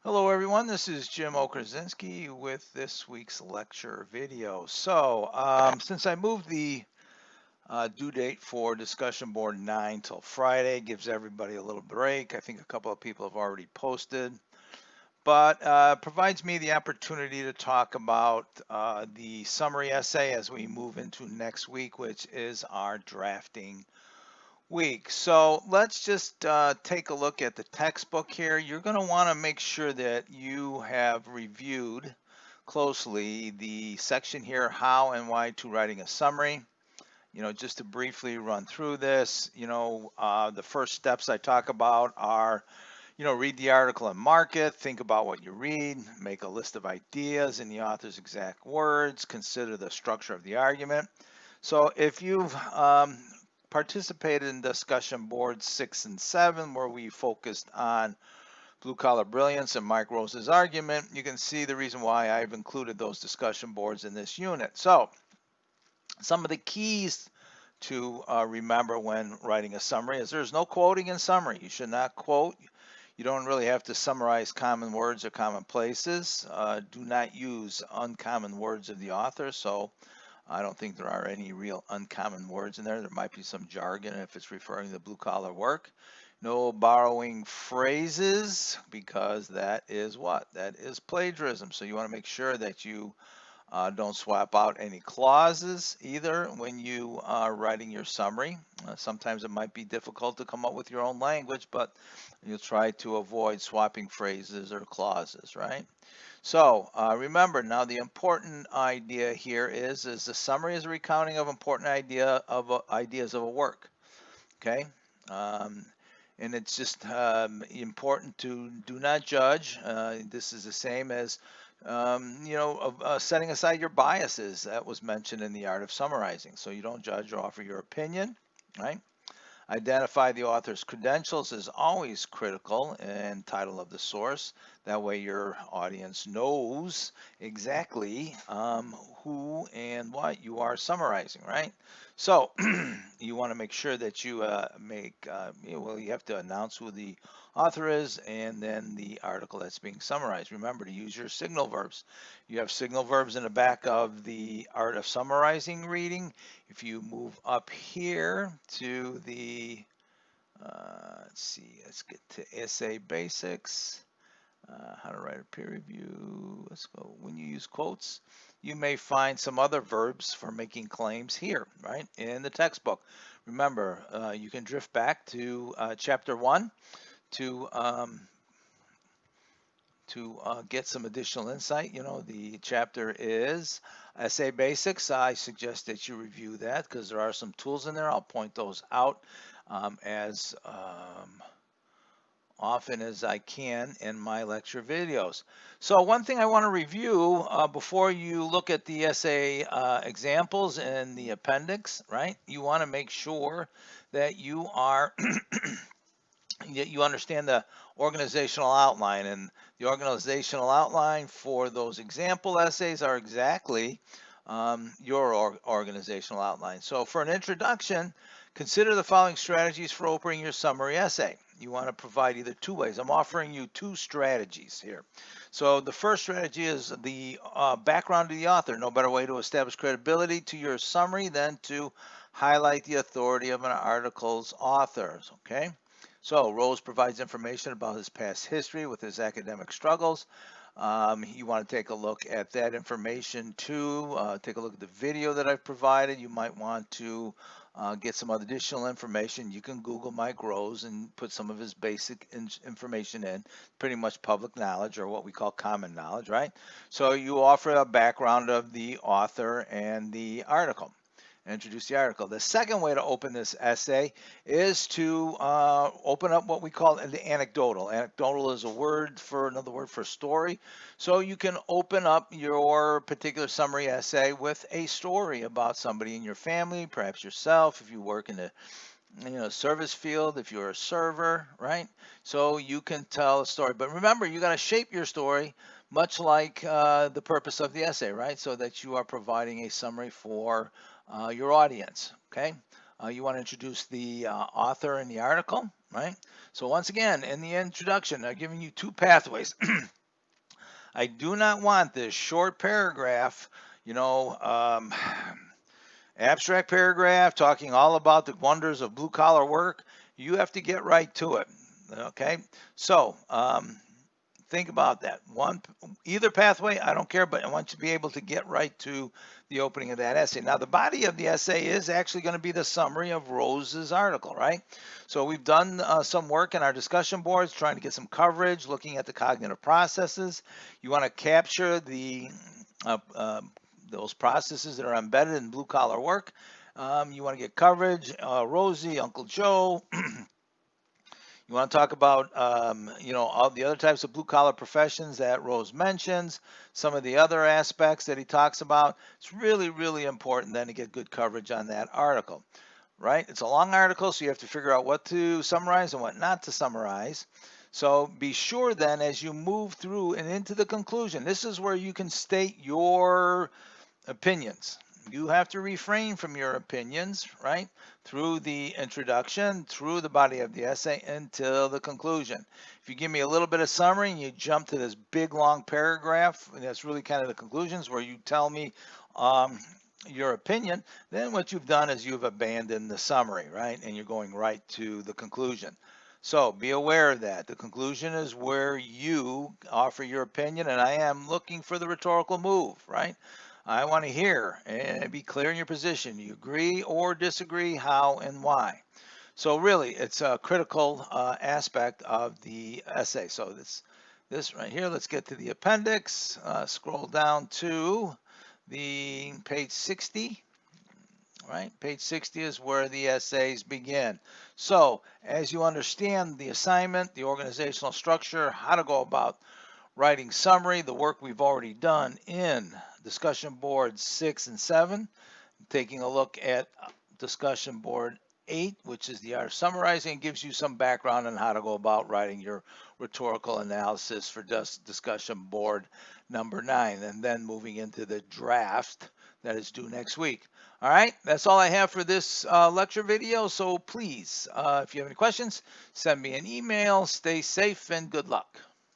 Hello everyone, this is Jim Okrasinski with this week's lecture video. Since I moved the due date for discussion board 9 till Friday, gives everybody a little break. I think a couple of people have already posted, but provides me the opportunity to talk about the summary essay as we move into next week, which is our drafting week. So let's just take a look at the textbook here. You're going to want to make sure that you have reviewed closely the section here, how and why to writing a summary. Just to briefly run through this, the first steps I talk about are, read the article and mark it, think about what you read, make a list of ideas in the author's exact words, consider the structure of the argument. So if you've participated in discussion boards 6 and 7, where we focused on blue collar brilliance and Mike Rose's argument, you can see the reason why I've included those discussion boards in this unit. So some of the keys to remember when writing a summary is there's no quoting in summary. You should not quote. You don't really have to summarize common words or common places. Do not use uncommon words of the author. So I don't think there are any real uncommon words in there. There might be some jargon if it's referring to blue collar work. No borrowing phrases, because that is what? That is plagiarism. So you want to make sure that you don't swap out any clauses either when you are writing your summary. Sometimes it might be difficult to come up with your own language, but you'll try to avoid swapping phrases or clauses, right? So remember now, the important idea here is the summary is a recounting of important ideas of a work. Okay, and it's just important to do not judge. This is the same as setting aside your biases that was mentioned in the art of summarizing. So you don't judge or offer your opinion, right? Identify the author's credentials is always critical, and title of the source. That way your audience knows exactly who and what you are summarizing, right? So you want to make sure that you you have to announce who the author is and then the article that's being summarized. Remember to use your signal verbs. You have signal verbs in the back of the art of summarizing reading. If you move up here to the, let's see, let's get to essay basics, how to write a peer review. Let's go. When you use quotes, you may find some other verbs for making claims here, right, in the textbook. Remember, you can drift back to chapter 1 to get some additional insight. The chapter is Essay Basics. I suggest that you review that because there are some tools in there. I'll point those out as often as I can in my lecture videos. So one thing I want to review before you look at the essay examples in the appendix, right? You want to make sure that you are you understand the organizational outline, and the organizational outline for those example essays are exactly your organizational outline. So for an introduction, consider the following strategies for opening your summary essay. You want to provide either two ways. I'm offering you two strategies here. So the first strategy is the background of the author. No better way to establish credibility to your summary than to highlight the authority of an article's authors, okay? So Rose provides information about his past history with his academic struggles. You want to take a look at that information too. Take a look at the video that I've provided. You might want to get some additional information. You can Google Mike Rose and put some of his basic information in. Pretty much public knowledge, or what we call common knowledge, right? So you offer a background of the author and the article. Introduce the article. The second way to open this essay is to open up what we call the anecdotal. Anecdotal is another word for story. So you can open up your particular summary essay with a story about somebody in your family, perhaps yourself, if you work in the service field, if you're a server, right? So you can tell a story. But remember, you got to shape your story much like the purpose of the essay, right? So that you are providing a summary for your audience, okay? You want to introduce the author in the article, right? So once again, in the introduction, I'm giving you two pathways. I do not want this short paragraph, you know, abstract paragraph talking all about the wonders of blue collar work. You have to get right to it. Okay, so think about that. Either pathway, I don't care, but I want you to be able to get right to the opening of that essay. Now, the body of the essay is actually going to be the summary of Rose's article, right? So we've done some work in our discussion boards, trying to get some coverage, looking at the cognitive processes. You want to capture uh, uh, those processes that are embedded in blue collar work. You want to get coverage, Rosie, Uncle Joe. You want to talk about, all the other types of blue collar professions that Rose mentions, some of the other aspects that he talks about. It's really, really important then to get good coverage on that article, right? It's a long article, so you have to figure out what to summarize and what not to summarize. So be sure then as you move through and into the conclusion, this is where you can state your opinions. You have to refrain from your opinions, right? Through the introduction, through the body of the essay, until the conclusion. If you give me a little bit of summary and you jump to this big long paragraph, and that's really kind of the conclusions where you tell me your opinion, then what you've done is you've abandoned the summary, right? And you're going right to the conclusion. So be aware of that. The conclusion is where you offer your opinion, and I am looking for the rhetorical move, right? I want to hear and be clear in your position. You agree or disagree, how and why. So really, it's a critical aspect of the essay. So this right here, let's get to the appendix. Scroll down to the page 60. Right, page 60 is where the essays begin. So as you understand the assignment, the organizational structure, how to go about writing summary, the work we've already done in discussion boards 6 and 7, taking a look at discussion board 8, which is the art of summarizing, gives you some background on how to go about writing your rhetorical analysis for discussion board number 9, and then moving into the draft that is due next week. All right, that's all I have for this lecture video. So please, if you have any questions, send me an email. Stay safe and good luck.